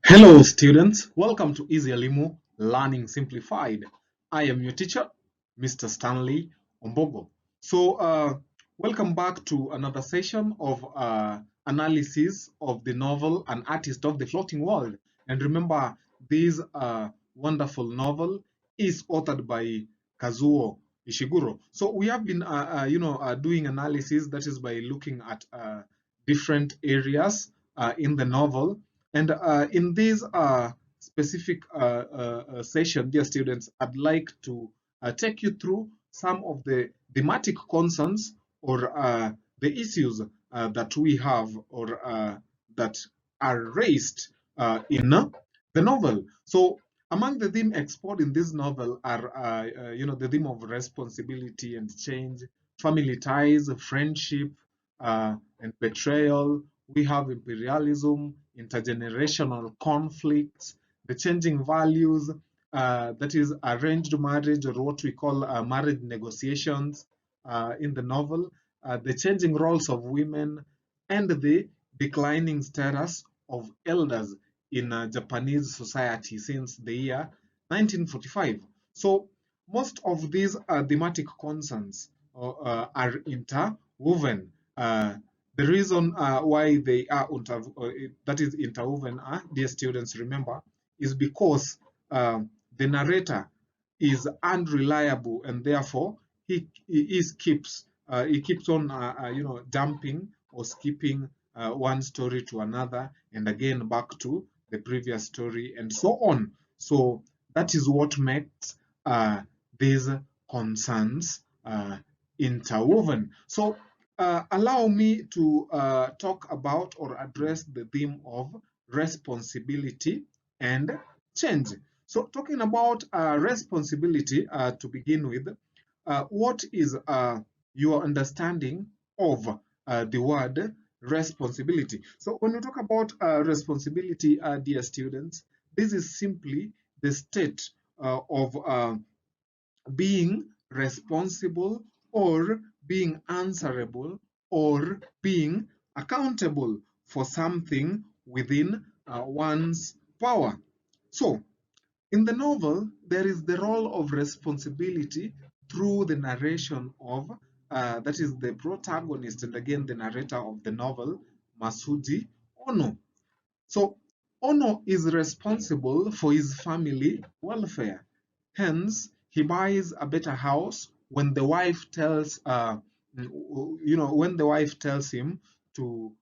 Hello students, welcome to EasyElimu Learning Simplified. I am your teacher, Mr. Stanley Ombogo. Welcome back to another session of analysis of the novel An Artist of the Floating World. And remember, this wonderful novel is authored by Kazuo Ishiguro. So we have been, doing analysis, that is by looking at different areas in the novel. And in this specific session, dear students, I'd like to take you through some of the thematic concerns or the issues that we have or that are raised in the novel. So, among the themes explored in this novel are, the theme of responsibility and change, family ties, friendship, and betrayal. We have imperialism, intergenerational conflicts, the changing values, that is arranged marriage or what we call marriage negotiations in the novel, the changing roles of women, and the declining status of elders in Japanese society since the year 1945. So most of these thematic concerns are interwoven. The reason why they are that is interwoven, dear students, remember, is because the narrator is unreliable, and therefore he keeps on jumping or skipping one story to another, and again back to the previous story, and so on. So that is what makes these concerns interwoven. So allow me to talk about or address the theme of responsibility and change. So talking about responsibility to begin with, what is your understanding of the word responsibility? So when we talk about responsibility, dear students, this is simply the state of being responsible or being answerable or being accountable for something within one's power. So, in the novel, there is the role of responsibility through the narration of, that is the protagonist and again the narrator of the novel, Masuji Ono. So, Ono is responsible for his family welfare. Hence, he buys a better house when the wife tells, when the wife tells him to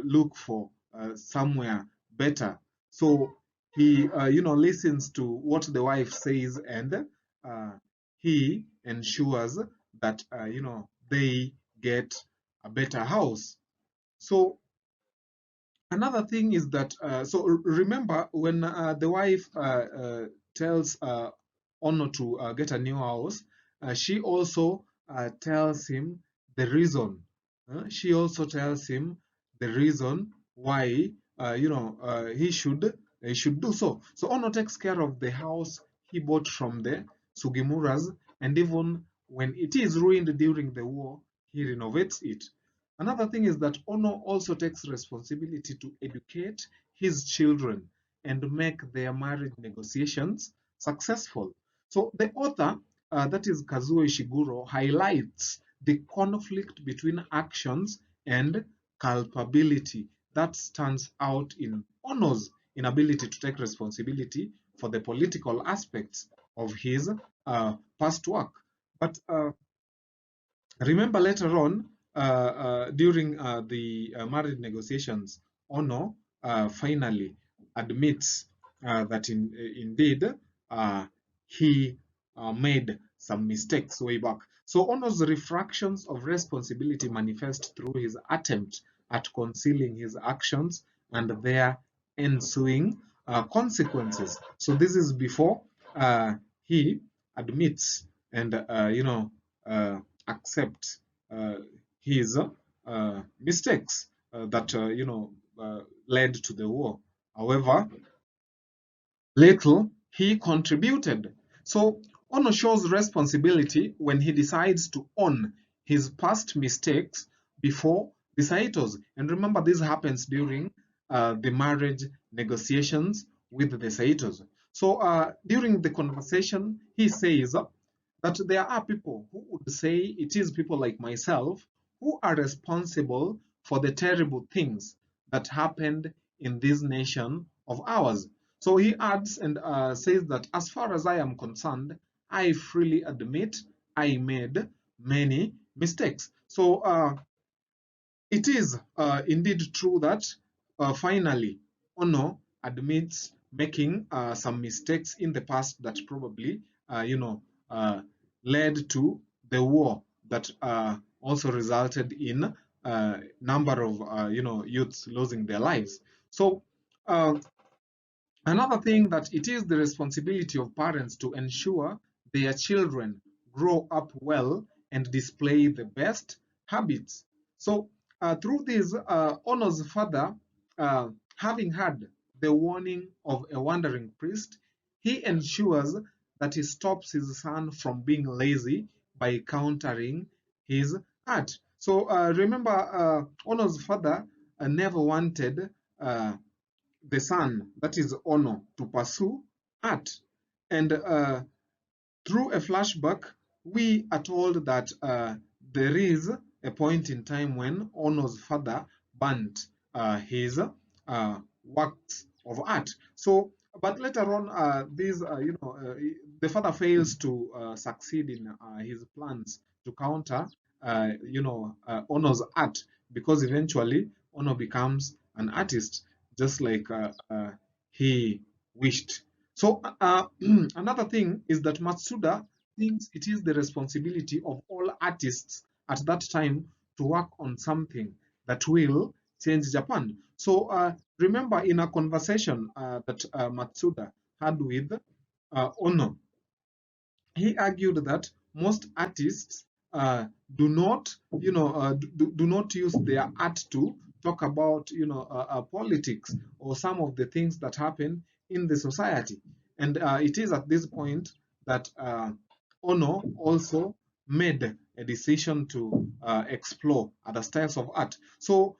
look for somewhere better. So he, listens to what the wife says, and he ensures that, they get a better house. So another thing is that, remember when the wife tells Ono to get a new house, she also tells him the reason. She also tells him the reason why he should do so. So Ono takes care of the house he bought from the Sugimuras, and even when it is ruined during the war, he renovates it. Another thing is that Ono also takes responsibility to educate his children and make their marriage negotiations successful. So the author, that is Kazuo Ishiguro, highlights the conflict between actions and culpability that stands out in Ono's inability to take responsibility for the political aspects of his past work. But remember later on, during the marriage negotiations, Ono finally admits that indeed he made some mistakes way back. So Ono's refractions of responsibility manifest through his attempt at concealing his actions and their ensuing consequences. So this is before he admits and uh, accept uh, his mistakes that led to the war. However, little he contributed. So Ono shows responsibility when he decides to own his past mistakes before the Saitos. And remember, this happens during the marriage negotiations with the Saitos. So during the conversation, he says that there are people who would say it is people like myself who are responsible for the terrible things that happened in this nation of ours. So he adds and says that as far as I am concerned, I freely admit I made many mistakes. So it is indeed true that finally Ono admits making some mistakes in the past that probably, uh, led to the war that also resulted in number of, youths losing their lives. So uh, another thing that it is the responsibility of parents to ensure their children grow up well and display the best habits. So through this, Ono's father, uh, having had the warning of a wandering priest, he ensures that he stops his son from being lazy by countering his art. So remember, Ono's father never wanted the son, that is Ono, to pursue art. And through a flashback, we are told that there is a point in time when Ono's father burnt his works of art. So, but later on, the father fails to succeed in his plans to counter, Ono's art, because eventually Ono becomes an artist, just like he wished. So another thing is that Matsuda thinks it is the responsibility of all artists at that time to work on something that will change Japan. So remember in a conversation that Matsuda had with Ono, he argued that most artists do not, do not use their art to talk about, politics or some of the things that happen in the society. And it is at this point that Ono also made a decision to explore other styles of art. So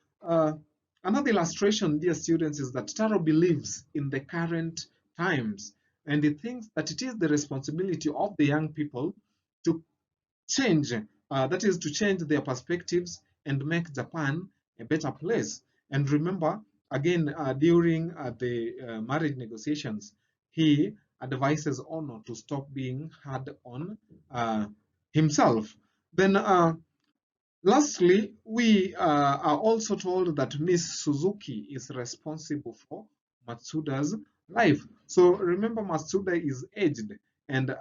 another illustration, dear students, is that Taro believes in the current times, and he thinks that it is the responsibility of the young people to change, that is, to change their perspectives and make Japan a better place. And remember, again, during the marriage negotiations, he advises Ono to stop being hard on himself. Then lastly, we are also told that Miss Suzuki is responsible for Matsuda's life. So remember, Matsuda is aged, and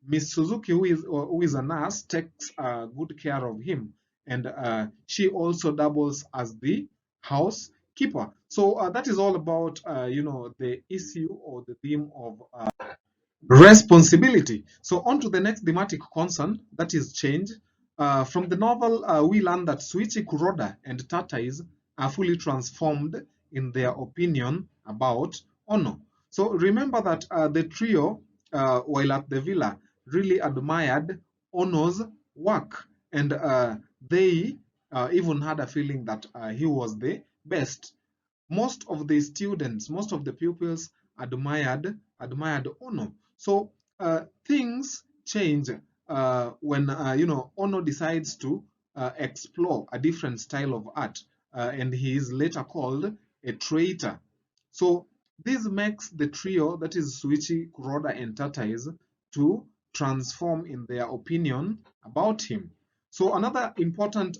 Miss Suzuki, who is a nurse, takes good care of him, and she also doubles as the housekeeper. So that is all about, the issue or the theme of responsibility. So on to the next thematic concern, that is change. From the novel, we learn that Suichi Kuroda and Tatais are fully transformed in their opinion about Ono. So remember that the trio, while at the villa, really admired Ono's work, and they even had a feeling that he was the best. Most of the students, most of the pupils admired Ono. So things change when Ono decides to explore a different style of art, and he is later called a traitor. So this makes the trio, that is Suichi, Kuroda, and Tatais, to transform in their opinion about him. So another important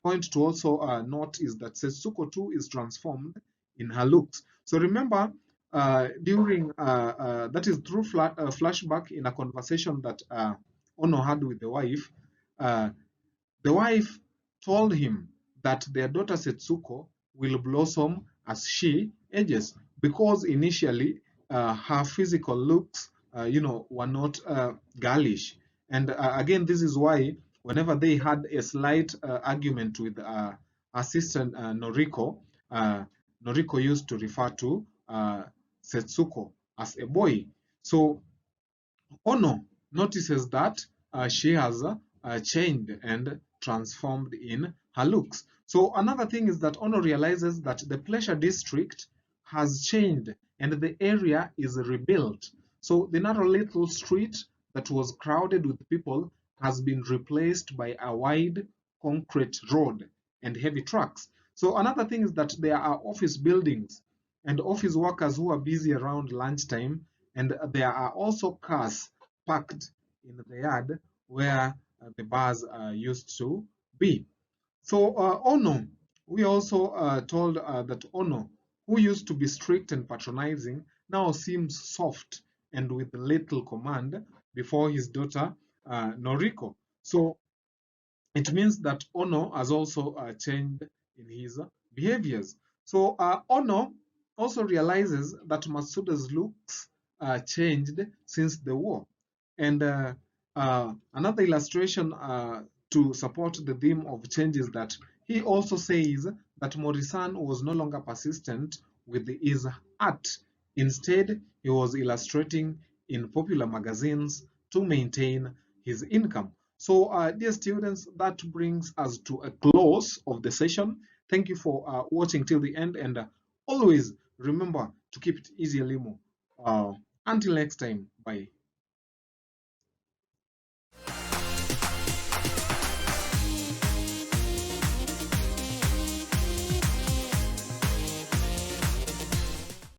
point to also note is that Setsuko too is transformed in her looks. So remember, during that is through flashback in a conversation that Ono had with uh, the wife told him that their daughter Setsuko will blossom as she ages, because initially her physical looks, were not girlish. And again, this is why whenever they had a slight argument with assistant Noriko, uh, Noriko used to refer to Setsuko as a boy. So Ono notices that she has changed and transformed in her looks. So another thing is that Ono realizes that the pleasure district has changed and the area is rebuilt. So the narrow little street that was crowded with people has been replaced by a wide concrete road and heavy trucks. So another thing is that there are office buildings and office workers who are busy around lunchtime, and there are also cars parked in the yard where the bars used to be. So Ono, we also told that Ono, who used to be strict and patronizing, now seems soft and with little command before his daughter Noriko. So it means that Ono has also changed in his behaviors. So Ono also realizes that Masuda's looks changed since the war. And another illustration to support the theme of change is that he also says that Morisan was no longer persistent with his art. Instead, he was illustrating in popular magazines to maintain his income. So, dear students, that brings us to a close of the session. Thank you for watching till the end, and always remember to keep it easy, Elimu. Until next time, bye.